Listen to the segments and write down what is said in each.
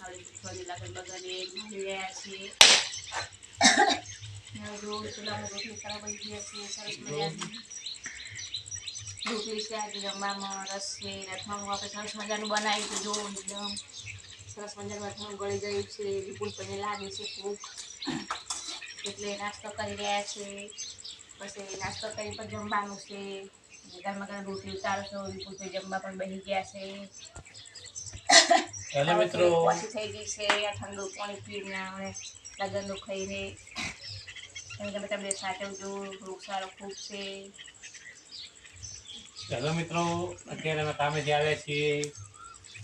હવે થોડી લગન બગને મળી રહ્યા છીએ રોજ ચૂલામાં રોટલી કરવા બની ગયા છીએ સરસ મજાની રોટલી છે આજે જમવામાં રસ છે અથાણું આપણે સરસ મજાનું બનાવ્યું હતું જો એકદમ સરસ મજાનું અથાણું ગળી ગયું છે વિપુલ પણ લાગે છે ભૂખ એટલે નાસ્તો કરી રહ્યા છે પછી નાસ્તો કરી પણ જમવાનું છે ગરમા ગરમ રોટલી ઉતારશો વિપુલ ભાઈ જમવા પણ બની ગયા છે હેલો મિત્રો પછી થઈ ગઈ છે આ ઠંડુ પાણી પીને આપણે લગનનું ખાઈને તમે તમને સાચવજો રોગ સારો ખૂબ છે હેલો મિત્રો અત્યારે અમે કામેથી આવ્યા છીએ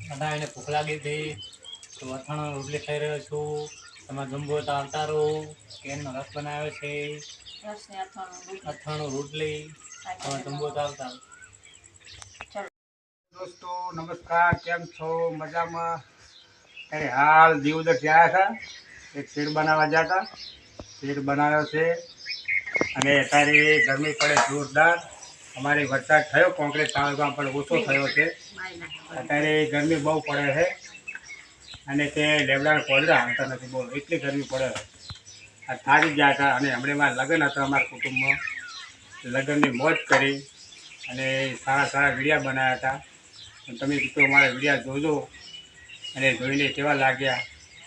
બધા એને ભૂખ લાગી હતી તો અથાણું રોટલી ખાઈ રહ્યો છું તમારે જમવો તો આવતા રહો કેરનો રસ બનાવ્યો છે અથાણું રોટલી તમારે જમવો તો આવતા दोस्तों नमस्कार केम छो मजा में अरे हाल दीवदर से आया था एक शेर बनावा जाता शेर बनाव्यो છે અને અત્યારે ગરમી પડે જોરદાર અમારે વરસાદ થયો કોંકરેજ તાલુકામાં પણ ઓછો થયો છે અત્યારે ગરમી બહુ પડે છે અને તે લેબડાના પોદરા હાલતા નથી બહુ એટલી ગરમી પડે આ થારી ગયા હતા અને હમણાં લગ્ન હતા અમારા કુટુંબમાં લગ્નની મોજ કરી અને સારા સારા વિડીયા બનાવ્યા હતા તમે તો અમારા વિડીયા જોજો અને જોઈને કેવા લાગ્યા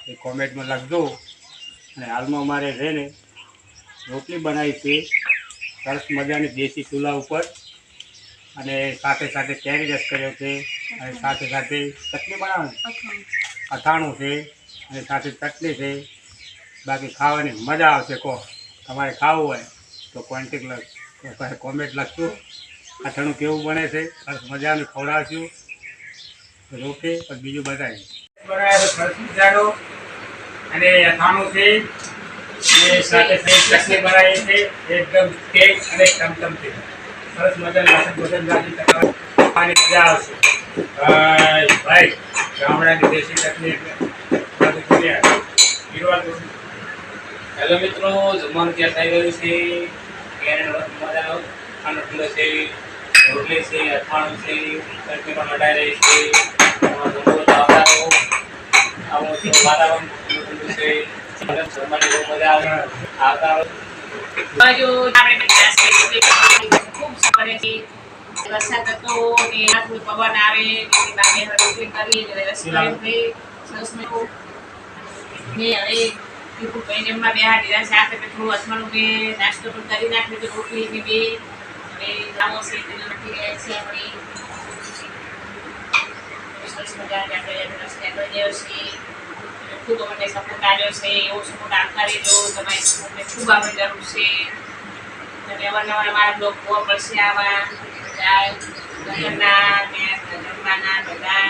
એ કોમેન્ટમાં લખજો અને હાલમાં અમારે છે ને રોટલી બનાવી છે સરસ મજાની દેશી ચૂલા ઉપર અને સાથે સાથે કેરી રસ કર્યો છે અને સાથે સાથે ચટણી બનાવવાની અથાણું છે અને સાથે ચટણી છે બાકી ખાવાની મજા આવશે કહો તમારે ખાવું હોય તો કોમેન્ટ લખજો અથાણું કેવું બને છે સરસ મજાનું ખવડાવશું રોકે પણ બીજું બતાવીએ બનાવ્યો સરસ મજાનો અને અથાણું છે એ સાથે ચટણી બનાવી છે એકદમ તેજ અને ચમચમતી સરસ મજાની લસણ ભોજન રાખી ખાવાની મજા આવશે ભાઈ ગામડાની દેશી ચટણી હેલો મિત્રો જમવાનું ત્યાં થઈ રહ્યું છે કેરનો રસ મજાનો ખાનો ઠંડો છે રોટલી છે અથાણું છે ચટણી પણ લડાઈ રહી છે જમવો તો આવતા રહો આવું તો વાતાવરણ ઠંડુ છે જમવાની બહુ મજા આવે આવતા રહો ખૂબ પડે છે વરસાદ હતો ને થોડું પવન આવે બાકી રોટલી કરી સરસ હવે વિપુલ ભાઈ જમવા બે હાથ સાથે થોડું અથાણું બે નાસ્તો પણ કરી નાખ્યો તો રોટલી ને બે હવે લાવો છે નાખી રહ્યા છે આપણે સરસ મજાને આપણે રસ્તે કર્યો છે ખૂબ અમને સપોર્ટ આવ્યો છે એવો સપોર્ટ આપતા રહેજો તમારી સપોર્ટને ખૂબ આપણે જરૂર છે અને અવારનવાર અમારા બ્લોગ જોવા પડશે આવા લગ્નના ને જમવાના બધા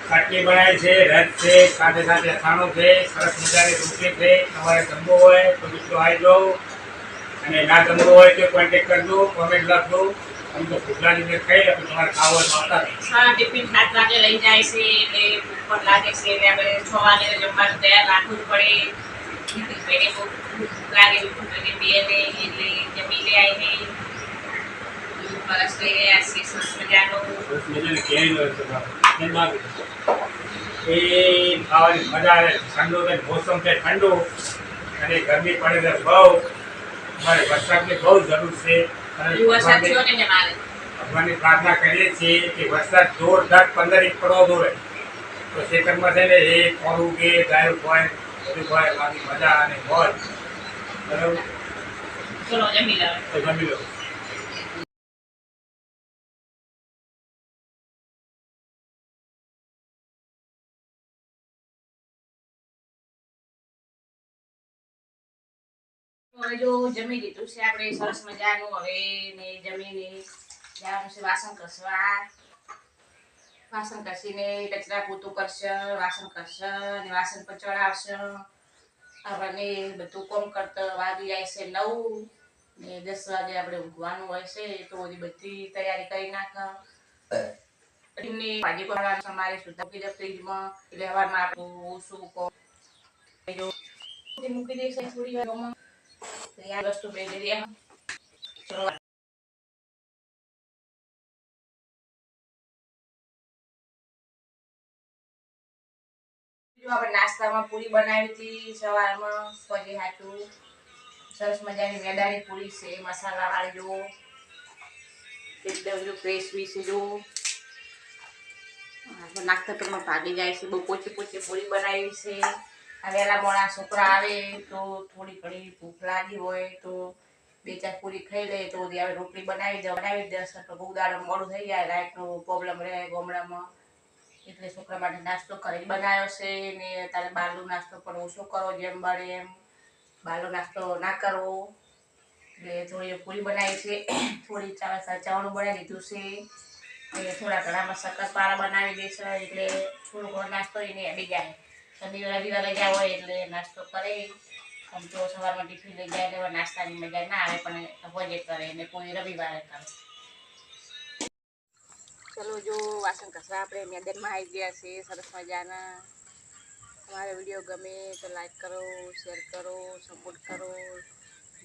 ચટણી બનાવી છે રસ છે સાથે સાથે અથાણું છે સરસ મજાની રોટલી છે તમારે જમવો હોય તો મિત્રો આવી જાઓ અને ના જમવું હોય તો કોન્ટેક્ટ કરજો કોમેન્ટ લખજો અમે તો ભૂખલા રીતે ખાઈ લે તમારે ખાવું હોય તો આવતા હા ટિફિન 7 વાગે લઈ જાય છે એટલે ભૂખ પણ લાગે છે એટલે આપણે 6 વાગે જમવાનું તૈયાર રાખવું પડે એને ભૂખ લાગે એટલે બે ને એટલે જમી લે આવીને બસ લઈ રહ્યા છીએ સરસ મજાનું એ ખાવાની મજા આવે ઠંડુ છે મોસમ છે ઠંડુ અને ગરમી પડે છે બહુ અમારે વરસાદની બહુ જરૂર છે ભગવાનની પ્રાર્થના કરીએ છીએ કે વરસાદ જોરદાર 15 ઇંચ પડવો જોઈએ તો ખેતરમાં છે ને એ ખોરું કે ગાયું હોય બધું હોય બાકી મજા અને મોજ બરાબર ચલો જમી લો હવે જો જમી લીધું છે આપણે સરસ મજાનું હવે ને જમીને જવાનું છે વાસણ ઘસીને કચરા પોતું કરશે વાસણ કરશે અને વાસણ પર ચડાવશે આપણને બધું કોમ કરતા વાગી જાય છે 9 ને 10 વાગે આપણે ઊંઘવાનું હોય છે તો બધી તૈયારી કરી નાખા એમની ભાજી બનાવવાનું અમારે સુધાકી દે ફ્રીજમાં વ્યવહારમાં આપણું ઓછું કોમ મૂકી દઈશું થોડી વારમાં તૈયાર વસ્તુ બે દે જો આપણે નાસ્તામાં પૂરી બનાવી હતી સવારમાં પગે હાટું સરસ મજાની મેદાની પૂરી છે મસાલાવાળી જો એકદમ જો ક્રિસ્પી છે જો નાસ્તા પેટમાં ભાગી જાય છે બહુ પોચી પોચી પૂરી બનાવી છે આ વહેલા મોડા છોકરા આવે તો થોડી ઘણી ભૂખ લાગી હોય તો 2-4 પૂરી ખાઈ લે તો હવે રોટલી બનાવી દે તો બહુ દાડો મોડું થઈ જાય લાઇટનો પ્રોબ્લેમ રહે ગામડામાં એટલે છોકરા માટે નાસ્તો ઘરે બનાવ્યો છે ને તારે બહારનો નાસ્તો પણ ઓછો કરો જેમ બને એમ બહારનો નાસ્તો ના કરવો એટલે થોડી પૂરી બનાવી છે થોડી ચવાણું બનાવી દીધું છે અને થોડા ઘણામાં શક્કરપારા બનાવી દઈશ એટલે થોડો ઘણો નાસ્તો એને આવી જાય શનિવાર રવિવાર રજા હોય એટલે નાસ્તો કરે આમ તો સવારમાં ટિફિન લઈ જાય એટલે નાસ્તાની મજા ના આવે પણ હોજે કરે ને કોઈ રવિવારે કરે ચલો જો વાસણ કચરા આપણે મેદાનમાં આવી ગયા છે સરસ મજાના તમારો વિડીયો ગમે તો લાઈક કરો શેર કરો સપોર્ટ કરો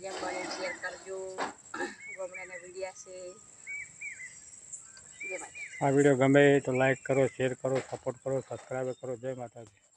જેમ બને શેર કરજો ગમણાના વિડીયા છે જય માતા આ વિડીયો ગમે તો લાઈક કરો શેર કરો સપોર્ટ કરો સબસ્ક્રાઈબ કરો જય માતાજી.